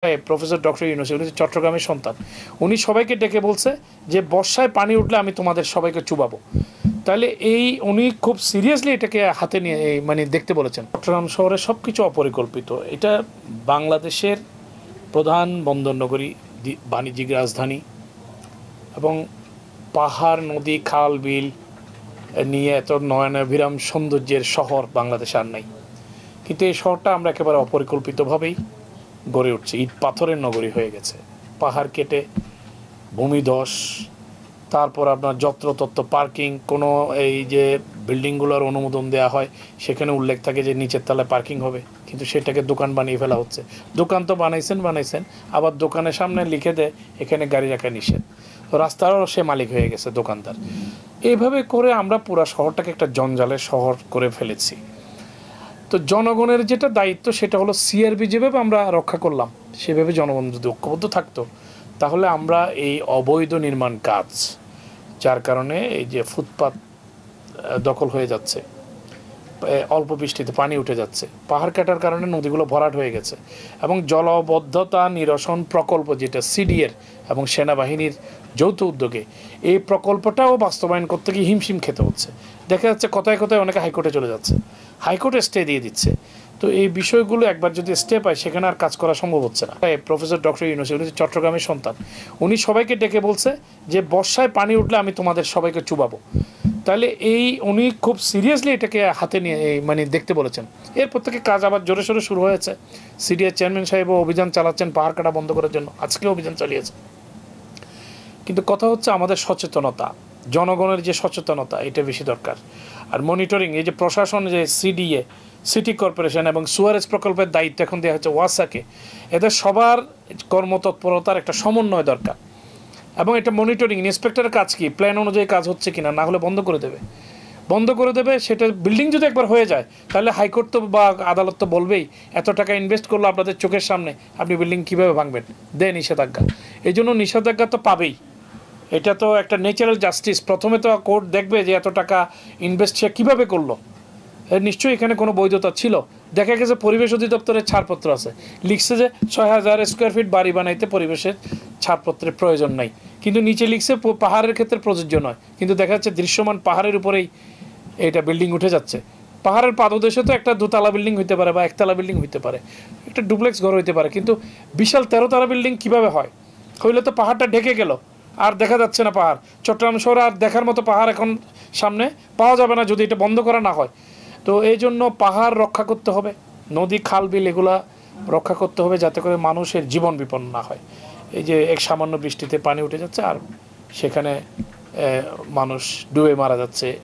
Professor doctor Yunus উনি চট্টগ্রামের সন্তান। উনি সবাইকে ডেকে বলছে যে বর্ষায় পানি উঠলে আমি তোমাদের সবাইকে চুবাবো। তাহলে উনি খুব সিরিয়াসলি এটাকে হাতে নিয়ে মানে দেখতে বলেছেন। চট্টগ্রাম শহরের সব কিছু অপরিকল্পিত। এটা বাংলাদেশের প্রধান বন্দরনগরী, বাণিজ্যিক রাজধানী এবং পাহাড়, নদী, খাল, বিল নিয়ে এত নয়নাভিরাম সৌন্দর্যের শহর বাংলাদেশে আর নাই। কিন্তু এই শহরটা আমরা একেবারে অপরিকল্পিতভাবেই গড়ে উঠছে। ইট পাথরের নগরী হয়ে গেছে। পাহাড় কেটে ভূমিধস, তারপর আপনার যত্রতত্র পার্কিং, কোনো এই যে বিল্ডিংগুলোর অনুমোদন দেওয়া হয় সেখানে উল্লেখ থাকে যে নিচের তলায় পার্কিং হবে, কিন্তু সেটাকে দোকান বানিয়ে ফেলা হচ্ছে। দোকান তো বানাইছেন, আবার দোকানের সামনে লিখে দেয় এখানে গাড়ি রাখা নিষেধ। রাস্তারও সে মালিক হয়ে গেছে, দোকানদার। এইভাবে করে আমরা পুরো শহরটাকে একটা জঞ্জালের শহর করে ফেলেছি। তো জনগণের যেটা দায়িত্ব সেটা হলো সিআরবি যেভাবে আমরা রক্ষা করলাম সেভাবে জনগণ যদি ঐক্যবদ্ধ থাকতো তাহলে আমরা এই অবৈধ নির্মাণ কাজ, যার কারণে এই যে ফুটপাত দখল হয়ে যাচ্ছে, অল্প বৃষ্টিতে পানি উঠে যাচ্ছে, পাহাড় কাটার কারণে নদীগুলো ভরাট হয়ে গেছে, এবং জলবদ্ধতা নিরসন প্রকল্প যেটা সিডিএর এবং সেনাবাহিনীর যৌথ উদ্যোগে এই প্রকল্পটাও বাস্তবায়ন করতে গিয়ে হিমশিম খেতে হচ্ছে। দেখা যাচ্ছে কথায় কথায় অনেকে হাইকোর্টে চলে যাচ্ছে, হাইকোর্টে স্টে দিয়ে দিচ্ছে। তো এই বিষয়গুলো একবার যদি স্টে পায় সেখানে আর কাজ করা সম্ভব হচ্ছে না। প্রফেসর ডক্টর ইউনূস উনি চট্টগ্রামের সন্তান। উনি সবাইকে ডেকে বলছে যে বর্ষায় পানি উঠলে আমি তোমাদের সবাইকে চুবাবো। তাহলে উনি খুব সিরিয়াসলি এটাকে হাতে নিয়ে মানে দেখতে বলেছেন। এরপর থেকে কাজ আবার জোরে সোরে শুরু হয়েছে। সিডিএর চেয়ারম্যান সাহেবও অভিযান চালাচ্ছেন পাহাড় কাটা বন্ধ করার জন্য, আজকে অভিযান চালিয়েছে। কিন্তু কথা হচ্ছে আমাদের সচেতনতা, জনগণের যে সচেতনতা এটা বেশি দরকার। আর মনিটরিং, এই যে প্রশাসন, যে সিডিএ, সিটি কর্পোরেশন এবং সুয়ারেজ প্রকল্পের দায়িত্ব এখন দেওয়া হচ্ছে ওয়াসাকে, এদের সবার কর্মতৎপরতার একটা সমন্বয় দরকার। এবং এটা মনিটরিং, ইন্সপেক্টরের কাজ কি, প্ল্যান অনুযায়ী কাজ হচ্ছে কিনা, না হলে বন্ধ করে দেবে। সেটা বিল্ডিং যদি একবার হয়ে যায় তাহলে হাইকোর্ট তো বা আদালত তো বলবেই এত টাকা ইনভেস্ট করলো আপনাদের চোখের সামনে, আপনি বিল্ডিং কীভাবে ভাঙবেন, দেয় নিষেধাজ্ঞা। এই জন্য নিষেধাজ্ঞা তো পাবেই, এটা তো একটা ন্যাচারাল জাস্টিস। প্রথমে তো কোর্ট দেখবে যে এত টাকা ইনভেস্ট সে কীভাবে করলো, নিশ্চয়ই এখানে কোনো বৈধতা ছিল। দেখা গেছে পরিবেশ অধিদপ্তরের ছাড়পত্র আছে, লিখছে যে ৬,০০০ স্কোয়ার ফিট বাড়ি বানাইতে পরিবেশের ছাড়পত্রের প্রয়োজন নাই, কিন্তু নিচে লিখছে পাহাড়ের ক্ষেত্রে প্রযোজ্য নয়। কিন্তু দেখা যাচ্ছে দৃশ্যমান পাহাড়ের উপরেই এটা বিল্ডিং উঠে যাচ্ছে। পাহাড়ের পাদদেশে তো একটা দোতলা বিল্ডিং হইতে পারে বা একতলা বিল্ডিং হইতে পারে, একটা ডুপ্লেক্স ঘর হইতে পারে, কিন্তু বিশাল 13তলা বিল্ডিং কিভাবে হয়? হইলে তো পাহাড়টা ঢেকে গেল, আর দেখা যাচ্ছে না পাহাড়। চট্টগ্রাম শহরে আর দেখার মতো পাহাড় এখন সামনে পাওয়া যাবে না যদি এটা বন্ধ করা না হয়। তো এই জন্য পাহাড় রক্ষা করতে হবে, নদী, খাল, বিল এগুলা রক্ষা করতে হবে, যাতে করে মানুষের জীবন বিপন্ন না হয়। এই যে এক সামান্য বৃষ্টিতে পানি উঠে যাচ্ছে আর সেখানে মানুষ ডুবে মারা যাচ্ছে।